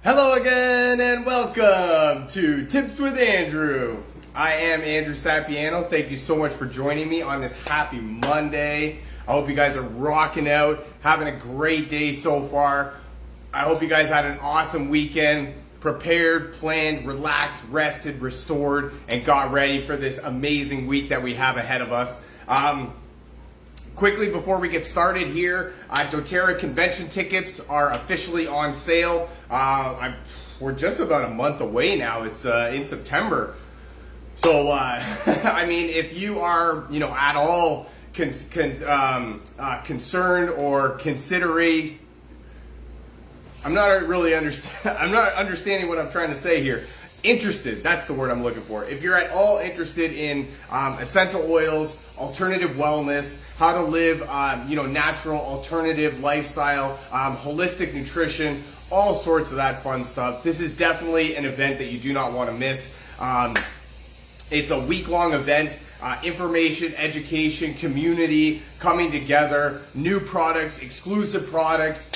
Hello again and welcome to Tips with Andrew. I am Andrew Sapiano. Thank you so much for joining me on this happy Monday. I hope you guys are rocking out, having a great day so far. I hope you guys had an awesome weekend, prepared, planned, relaxed, rested, restored, and got ready for this amazing week that we have ahead of us. Quickly before we get started here, Doterra convention tickets are officially on sale. We're just about a month away now. It's in September. So, I mean, if you are, at all concerned or considering, I'm not understanding what I'm trying to say here. Interested, that's the word I'm looking for. If you're at all interested in essential oils, alternative wellness, how to live, natural, alternative lifestyle, holistic nutrition, all sorts of that fun stuff, this is definitely an event that you do not want to miss. It's a week-long event. Information, education, community coming together, new products, exclusive products,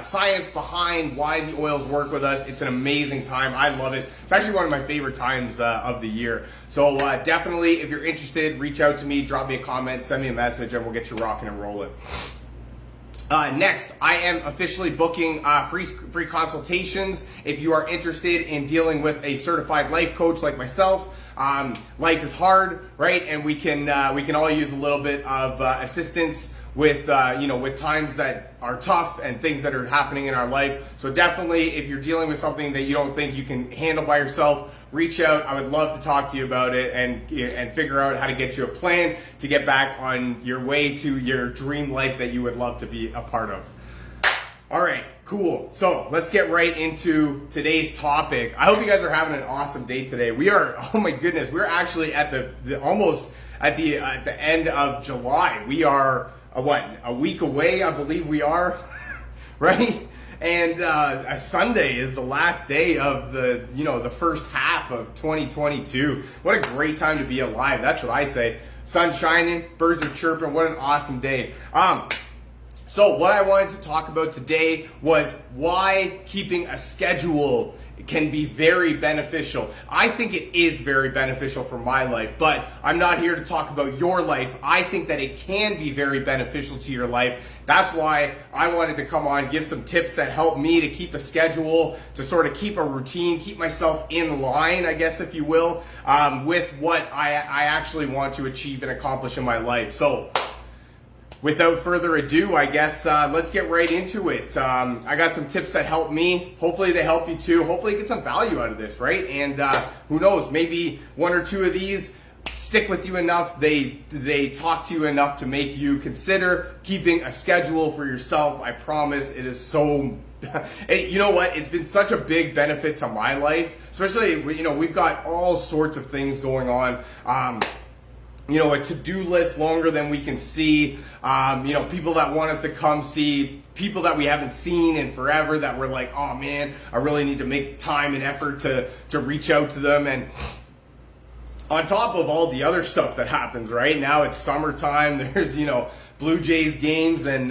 science behind why the oils work with us. It's an amazing time. I love it. It's actually one of my favorite times of the year. So definitely, if you're interested, reach out to me, drop me a comment, send me a message, and we'll get you rocking and rolling. Next, I am officially booking free consultations. If you are interested in dealing with a certified life coach like myself, life is hard, right? And we can all use a little bit of assistance with with times that are tough and things that are happening in our life. So definitely, if you're dealing with something that you don't think you can handle by yourself, reach out. I would love to talk to you about it and figure out how to get you a plan to get back on your way to your dream life that you would love to be a part of. All right, cool. So let's get right into today's topic. I hope you guys are having an awesome day today. We are, oh my goodness, we're actually at almost at the end of July. We are a week away, I believe we are, right? And a Sunday is the last day of the first half of 2022. What a great time to be alive. That's what I say. Sun shining, birds are chirping. What an awesome day. So what I wanted to talk about today was why keeping a schedule can be very beneficial. I think it is very beneficial for my life, but I'm not here to talk about your life. I think that it can be very beneficial to your life. That's why I wanted to come on, give some tips that help me to keep a schedule, to sort of keep a routine, keep myself in line, I guess, if you will, with what I actually want to achieve and accomplish in my life. So without further ado, I guess let's get right into it. I got some tips that help me. Hopefully they help you too. Hopefully you get some value out of this, right? And who knows, maybe one or two of these stick with you enough, they talk to you enough to make you consider keeping a schedule for yourself. I promise it is so, you know what, it's been such a big benefit to my life, especially, we've got all sorts of things going on. A to-do list longer than we can see, people that want us to come see, people that we haven't seen in forever that we're like, oh man, I really need to make time and effort to reach out to them. And on top of all the other stuff that happens, right? Now it's summertime, there's, Blue Jays games and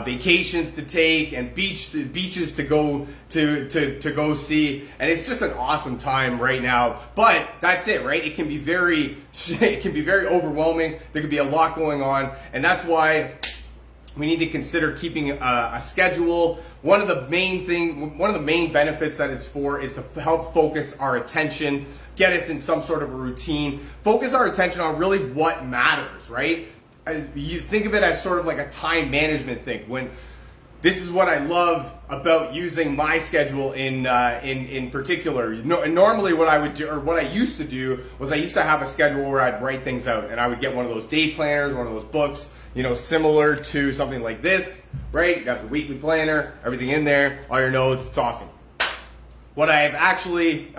vacations to take and beaches to go to go see, and it's just an awesome time right now. But that's it, right? It can be very overwhelming. There can be a lot going on, and that's why we need to consider keeping a schedule. One of the main benefits that it's for is to help focus our attention, get us in some sort of a routine, focus our attention on really what matters, right? You think of it as sort of like a time management thing. When this is what I love about using my schedule in particular. Normally what I would do, or what I used to do, was I used to have a schedule where I'd write things out, and I would get one of those day planners, one of those books, similar to something like this, right? You got the weekly planner, everything in there, all your notes, it's awesome. What I have actually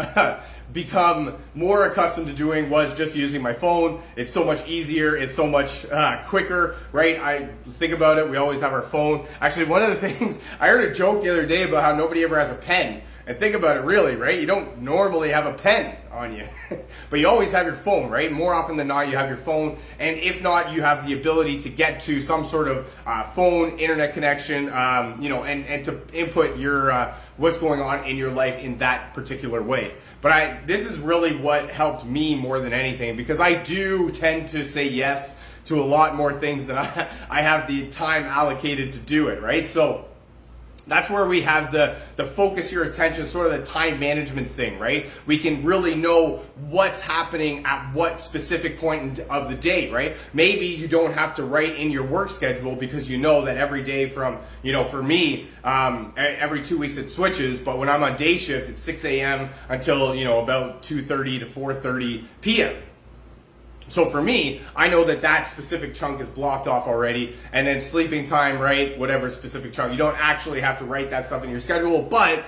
become more accustomed to doing was just using my phone. It's so much easier. It's so much quicker, right? I think about it. We always have our phone. Actually, one of the things, I heard a joke the other day about how nobody ever has a pen. And think about it really, right? You don't normally have a pen. on you. But you always have your phone, right? More often than not, you have your phone. And if not, you have the ability to get to some sort of phone, internet connection, and to input your what's going on in your life in that particular way. But this is really what helped me more than anything, because I do tend to say yes to a lot more things than I have the time allocated to do it, right? So that's where we have the focus your attention, sort of the time management thing, right? We can really know what's happening at what specific point of the day, right? Maybe you don't have to write in your work schedule because you know that every day from, for me, every 2 weeks it switches, but when I'm on day shift, it's 6 a.m. until, about 2:30 to 4:30 p.m. So for me, I know that specific chunk is blocked off already, and then sleeping time, right, whatever specific chunk. You don't actually have to write that stuff in your schedule, but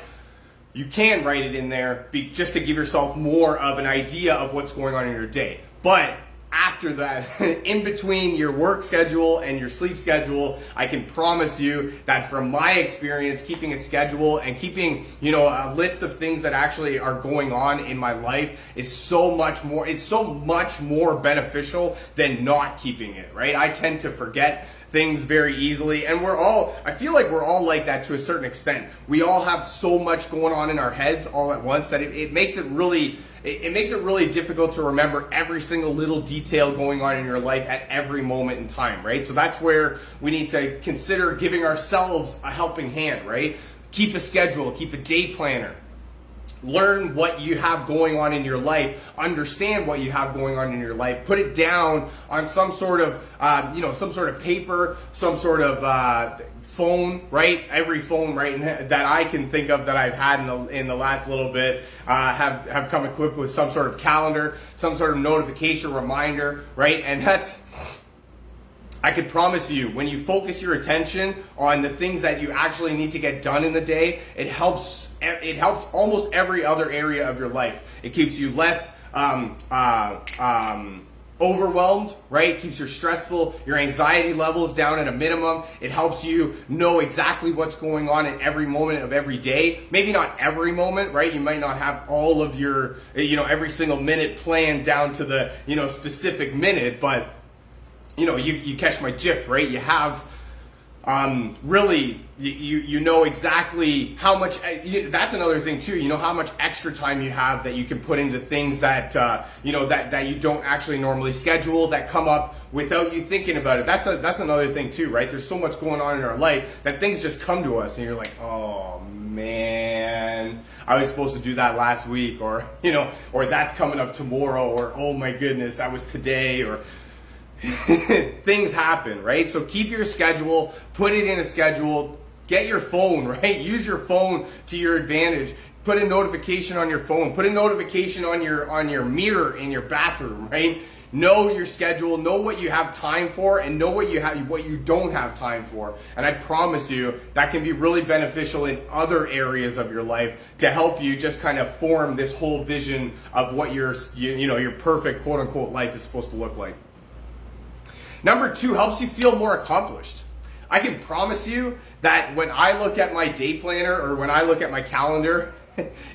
you can write it in there just to give yourself more of an idea of what's going on in your day. But after that, in between your work schedule and your sleep schedule, I can promise you that from my experience, keeping a schedule and keeping, a list of things that actually are going on in my life is so much more beneficial than not keeping it, right? I tend to forget things very easily, and I feel like we're all like that to a certain extent. We all have so much going on in our heads all at once that it makes it really difficult to remember every single little detail going on in your life at every moment in time, right? So that's where we need to consider giving ourselves a helping hand, right? Keep a schedule, keep a day planner. Learn what you have going on in your life. Understand what you have going on in your life. Put it down on some sort of, paper, some sort of phone, right? Every phone, right, that I can think of that I've had in the last little bit have come equipped with some sort of calendar, some sort of notification reminder, right? And I could promise you, when you focus your attention on the things that you actually need to get done in the day, it helps almost every other area of your life. It keeps you less overwhelmed, right? It keeps your anxiety levels down at a minimum. It helps you know exactly what's going on at every moment of every day. Maybe not every moment, right? You might not have all of your, every single minute planned down to the, specific minute, but you catch my drift, right? You have really, you know exactly how much, that's another thing too, you know how much extra time you have that you can put into things that, that you don't actually normally schedule, that come up without you thinking about it. That's another thing too, right? There's so much going on in our life that things just come to us and you're like, oh man, I was supposed to do that last week, or, or that's coming up tomorrow, or oh my goodness, that was today, or things happen, right? So keep your schedule, put it in a schedule, get your phone, right? Use your phone to your advantage. Put a notification on your phone, put a notification on your mirror in your bathroom, right? Know your schedule, know what you have time for, and know what you don't have time for. And I promise you that can be really beneficial in other areas of your life to help you just kind of form this whole vision of what your perfect quote unquote life is supposed to look like. Number 2, helps you feel more accomplished. I can promise you that when I look at my day planner or when I look at my calendar,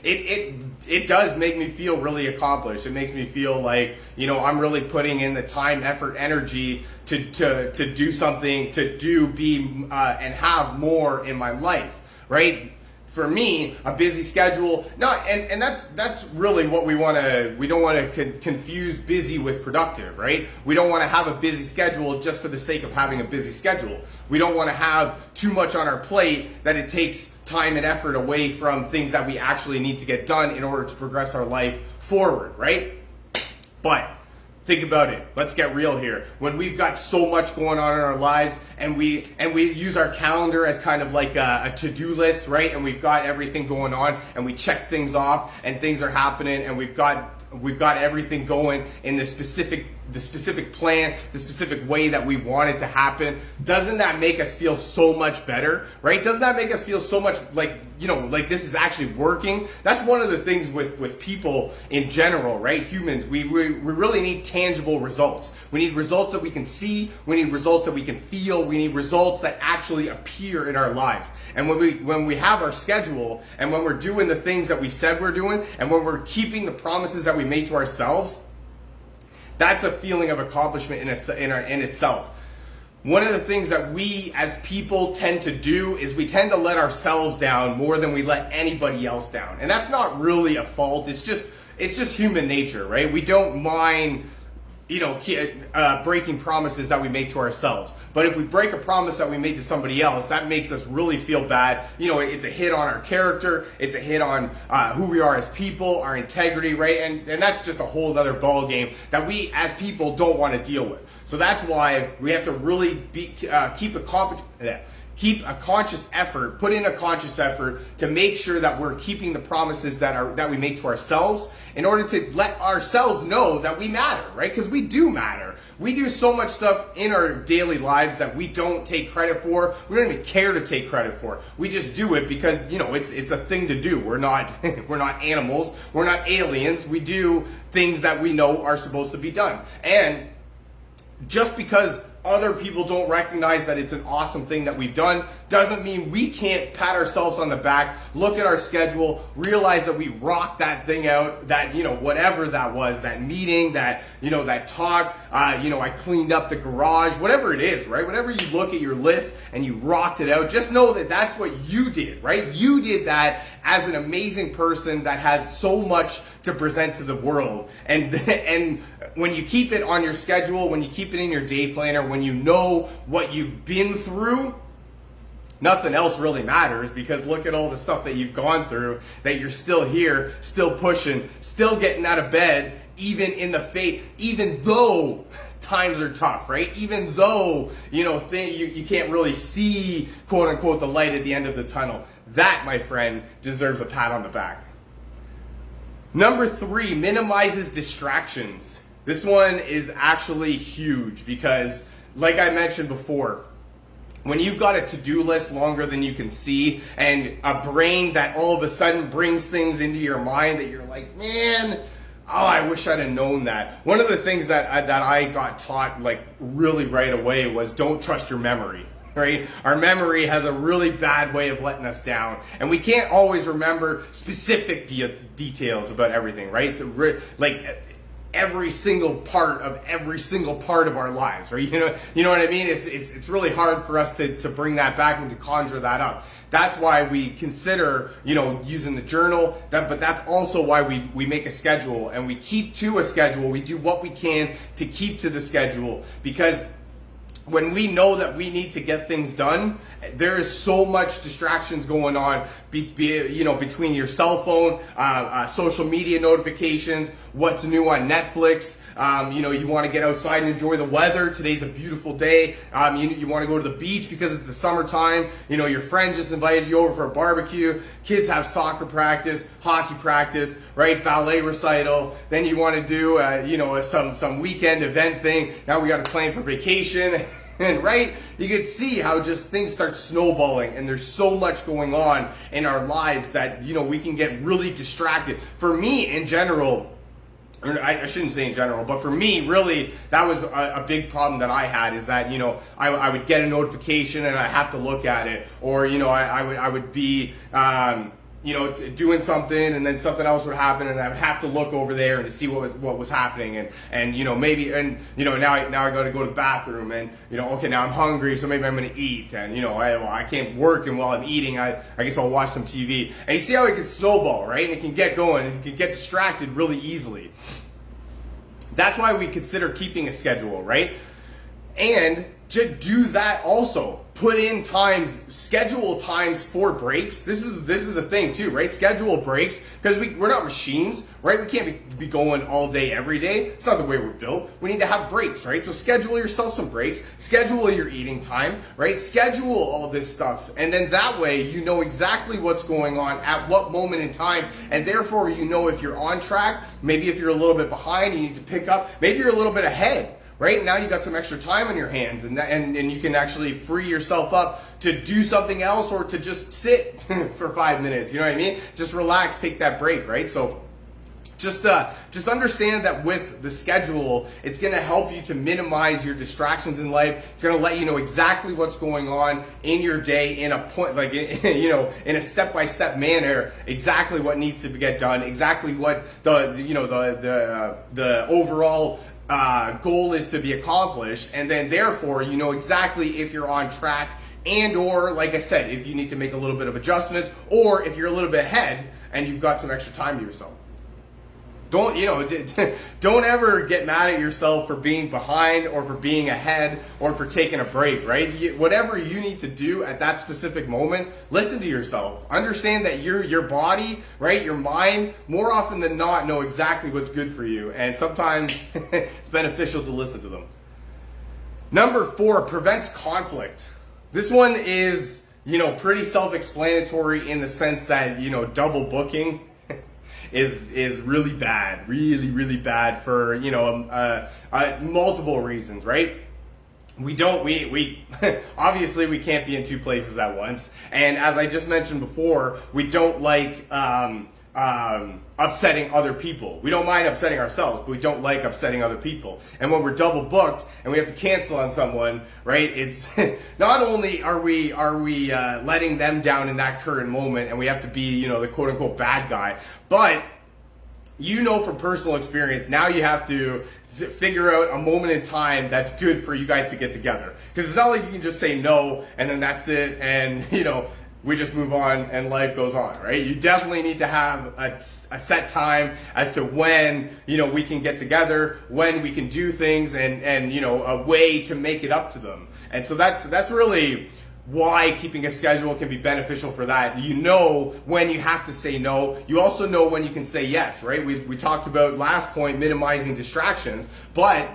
it does make me feel really accomplished. It makes me feel like, I'm really putting in the time, effort, energy to do something, and have more in my life, right? For me, a busy schedule, and that's really what we don't want to confuse busy with productive, right? We don't want to have a busy schedule just for the sake of having a busy schedule. We don't want to have too much on our plate that it takes time and effort away from things that we actually need to get done in order to progress our life forward, right? But think about it. Let's get real here. When we've got so much going on in our lives and we use our calendar as kind of like a to-do list, right? And we've got everything going on and we check things off and things are happening and we've got everything going in the specific the specific plan, the specific way that we want it to happen, doesn't that make us feel so much better, right? Doesn't that make us feel so much like, like this is actually working? That's one of the things with people in general, right? Humans, we really need tangible results. We need results that we can see. We need results that we can feel. We need results that actually appear in our lives. And when we have our schedule, and when we're doing the things that we said we're doing, and when we're keeping the promises that we made to ourselves, that's a feeling of accomplishment in itself. One of the things that we as people tend to do is we tend to let ourselves down more than we let anybody else down. And that's not really a fault. It's just human nature, right? We don't mind, breaking promises that we make to ourselves. But if we break a promise that we made to somebody else, that makes us really feel bad. It's a hit on our character. It's a hit on who we are as people, our integrity, right? And that's just a whole other ball game that we as people don't want to deal with. So that's why we have to really keep a conscious effort, put in a conscious effort to make sure that we're keeping the promises that we make to ourselves in order to let ourselves know that we matter, right? Because we do matter. We do so much stuff in our daily lives that we don't take credit for. We don't even care to take credit for. We just do it because, it's a thing to do. We're not animals. We're not aliens. We do things that we know are supposed to be done. And just because other people don't recognize that it's an awesome thing that we've done doesn't mean we can't pat ourselves on the back, look at our schedule, realize that we rocked that thing out, that, whatever that was, that meeting, that, that talk, I cleaned up the garage, whatever it is, right? Whenever you look at your list and you rocked it out, just know that that's what you did, right? You did that as an amazing person that has so much to present to the world. And when you keep it on your schedule, when you keep it in your day planner, when you know what you've been through, nothing else really matters, because look at all the stuff that you've gone through, that you're still here, still pushing, still getting out of bed, even in the face, even though times are tough, right? Even though, you can't really see, quote unquote, the light at the end of the tunnel. That, my friend, deserves a pat on the back. Number 3, minimizes distractions. This one is actually huge because, like I mentioned before, when you've got a to-do list longer than you can see, and a brain that all of a sudden brings things into your mind that you're like, man, I wish I'd have known that. One of the things that I got taught like really right away was don't trust your memory. Right? Our memory has a really bad way of letting us down, and we can't always remember specific details about everything, right? Like every single part of our lives, right? You know what I mean? It's really hard for us to bring that back and to conjure that up. That's why we consider, using the journal, but that's also why we make a schedule, and we keep to a schedule. We do what we can to keep to the schedule, because when we know that we need to get things done, there is so much distractions going on, between your cell phone, social media notifications, what's new on Netflix. You want to get outside and enjoy the weather. Today's a beautiful day. You want to go to the beach because it's the summertime. Your friend just invited you over for a barbecue. Kids have soccer practice, hockey practice, right? Ballet recital. Then you want to do, some weekend event thing. Now we got to plan for vacation. And right, you can see how just things start snowballing, and there's so much going on in our lives that, we can get really distracted. For me, in general, or I shouldn't say in general, but for me, really, that was a big problem that I had, is that, I would get a notification and I have to look at it, or, I would be, doing something, and then something else would happen, and I would have to look over there and to see what was happening, and maybe, now I got to go to the bathroom, and okay, now I'm hungry, so maybe I'm going to eat, and I can't work, and while I'm eating, I guess I'll watch some TV, and you see how it can snowball, right? And it can get going, and you can get distracted really easily. That's why we consider keeping a schedule, right? And do that also. Put in times, schedule times for breaks. This is the thing too, right? Schedule breaks, because we're not machines, right? We can't be going all day every day. It's not the way we're built. We need to have breaks, right? So schedule yourself some breaks, schedule your eating time, right? Schedule all this stuff. And then that way you know exactly what's going on at what moment in time, and therefore you know if you're on track. Maybe if you're a little bit behind, you need to pick up. Maybe you're a little bit ahead. Right now you got some extra time on your hands, and you can actually free yourself up to do something else, or to just sit for 5 minutes. You know what I mean? Just relax, take that break, right? So just understand that with the schedule, it's going to help you to minimize your distractions in life. It's going to let you know exactly what's going on in your day in a point, like in a step-by-step manner, exactly what needs to get done, exactly what the overall goal is to be accomplished, and then therefore you know exactly if you're on track, and or like I said, if you need to make a little bit of adjustments, or if you're a little bit ahead and you've got some extra time to yourself. Don't ever get mad at yourself for being behind, or for being ahead, or for taking a break, right? Whatever you need to do at that specific moment, listen to yourself. Understand that your body, right, your mind, more often than not, know exactly what's good for you. And sometimes it's beneficial to listen to them. Number 4, prevents conflict. This one is, pretty self-explanatory in the sense that, double booking is really bad, really bad for multiple reasons, right? We obviously we can't be in 2 places at once, and as I just mentioned before, we don't like upsetting other people. We don't mind upsetting ourselves, but we don't like upsetting other people. And when we're double booked and we have to cancel on someone, right? It's not only are we letting them down in that current moment, and we have to be, the quote unquote bad guy, but from personal experience, now you have to figure out a moment in time that's good for you guys to get together. Because it's not like you can just say no and then that's it, and we just move on and life goes on, right? You definitely need to have a set time as to when, we can get together, when we can do things, and a way to make it up to them. And so that's really why keeping a schedule can be beneficial for that. You know when you have to say no. You also know when you can say yes, right? We talked about last point, minimizing distractions, but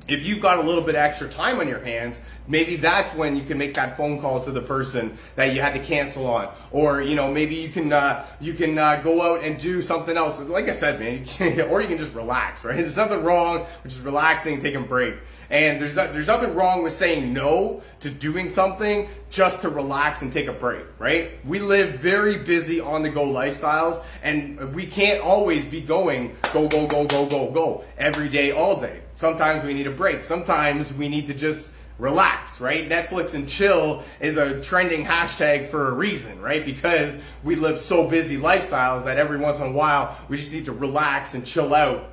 if you've got a little bit of extra time on your hands, maybe that's when you can make that phone call to the person that you had to cancel on, or maybe you can go out and do something else. Like I said, man, or you can just relax, right? There's nothing wrong with just relaxing and taking a break. And there's nothing wrong with saying no to doing something just to relax and take a break, right? We live very busy on-the-go lifestyles, and we can't always be going go every day, all day. Sometimes we need a break. Sometimes we need to just relax, right? Netflix and chill is a trending hashtag for a reason, right? Because we live so busy lifestyles that every once in a while we just need to relax and chill out.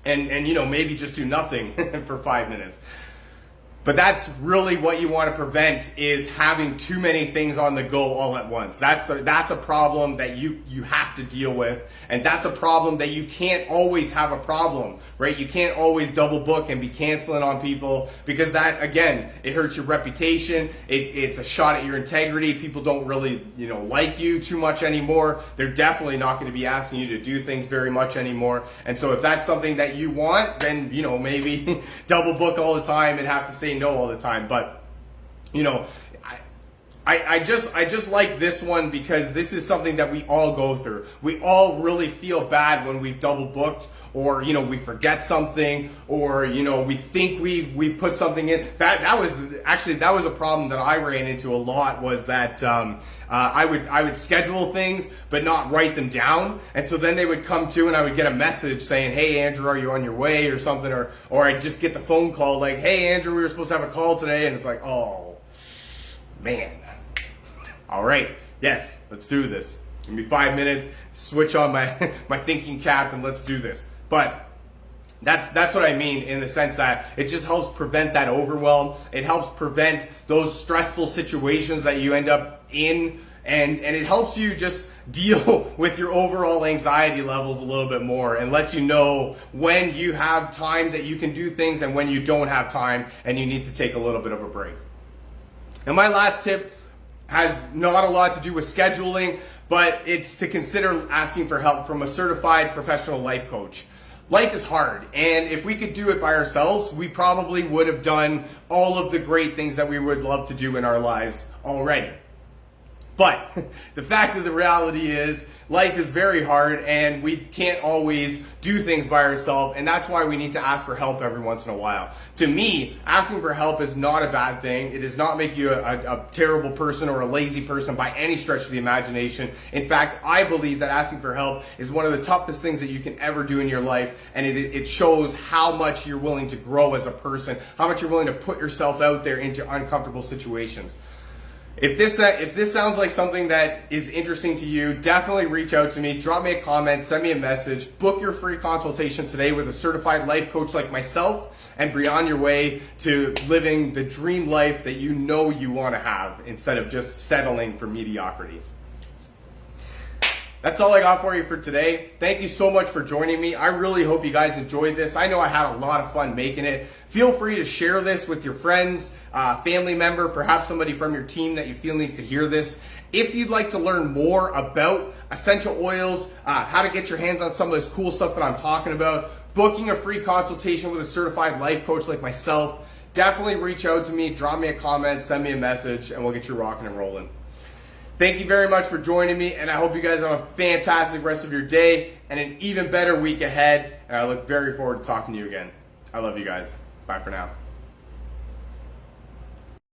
And maybe just do nothing for 5 minutes. But that's really what you want to prevent, is having too many things on the go all at once. That's a problem that you have to deal with, and that's a problem that you can't always have a problem, right? You can't always double book and be canceling on people, because that, again, it hurts your reputation. It's a shot at your integrity. People don't really, like you too much anymore. They're definitely not going to be asking you to do things very much anymore. And so if that's something that you want, then, maybe double book all the time and have to say no all the time. But I just like this one, because this is something that we all go through. We all really feel bad when we've double booked, or we forget something, or we think we put something in. That was a problem that I ran into a lot, was that I would schedule things but not write them down, and so then they would come to, and I would get a message saying, "Hey Andrew, are you on your way?" or something, or I'd just get the phone call like, "Hey Andrew, we were supposed to have a call today," and it's like, oh man. All right, yes, let's do this. Give me 5 minutes, switch on my thinking cap, and let's do this. But that's what I mean, in the sense that it just helps prevent that overwhelm. It helps prevent those stressful situations that you end up in And it helps you just deal with your overall anxiety levels a little bit more and lets you know when you have time that you can do things and when you don't have time and you need to take a little bit of a break. And my last tip has not a lot to do with scheduling, but it's to consider asking for help from a certified professional life coach. Life is hard, and if we could do it by ourselves, we probably would have done all of the great things that we would love to do in our lives already. But the fact of the reality is life is very hard and we can't always do things by ourselves, and that's why we need to ask for help every once in a while. To me, asking for help is not a bad thing. It does not make you a terrible person or a lazy person by any stretch of the imagination. In fact, I believe that asking for help is one of the toughest things that you can ever do in your life, and it shows how much you're willing to grow as a person, how much you're willing to put yourself out there into uncomfortable situations. If this sounds like something that is interesting to you, definitely reach out to me, drop me a comment, send me a message, book your free consultation today with a certified life coach like myself, and be on your way to living the dream life that you know you want to have instead of just settling for mediocrity. That's all I got for you for today. Thank you so much for joining me. I really hope you guys enjoyed this. I know I had a lot of fun making it. Feel free to share this with your friends, family member, perhaps somebody from your team that you feel needs to hear this. If you'd like to learn more about essential oils, how to get your hands on some of this cool stuff that I'm talking about, booking a free consultation with a certified life coach like myself, definitely reach out to me, drop me a comment, send me a message, and we'll get you rocking and rolling. Thank you very much for joining me, and I hope you guys have a fantastic rest of your day and an even better week ahead, and I look very forward to talking to you again. I love you guys. Bye for now.